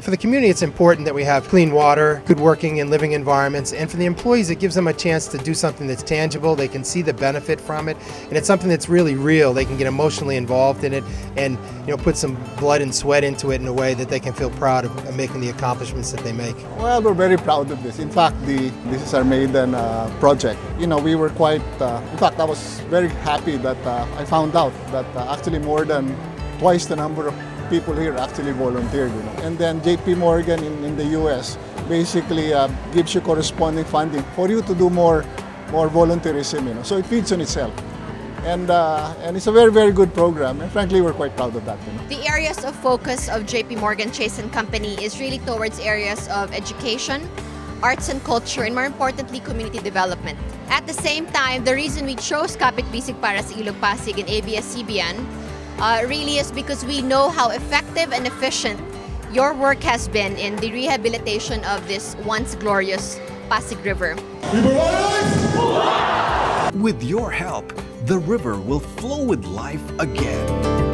For the community, it's important that we have clean water, good working and living environments, and for the employees, it gives them a chance to do something that's tangible. They can see the benefit from it, and it's something that's really real. They can get emotionally involved in it and put some blood and sweat into it in a way that they can feel proud of making the accomplishments that they make. Well, we're very proud of this. In fact, this is our maiden project. We were quite, in fact, I was very happy that I found out that actually more than twice the number of people here actually volunteered. And then JP Morgan in the US basically gives you corresponding funding for you to do more volunteerism. So it feeds on itself. And it's a very, very good program, and frankly, we're quite proud of that. The areas of focus of JP Morgan Chase & Company is really towards areas of education, arts and culture, and more importantly, community development. At the same time, the reason we chose Kapit Bisig para sa Ilog Pasig and ABS-CBN really is because we know how effective and efficient your work has been in the rehabilitation of this once glorious Pasig River. With your help, the river will flow with life again.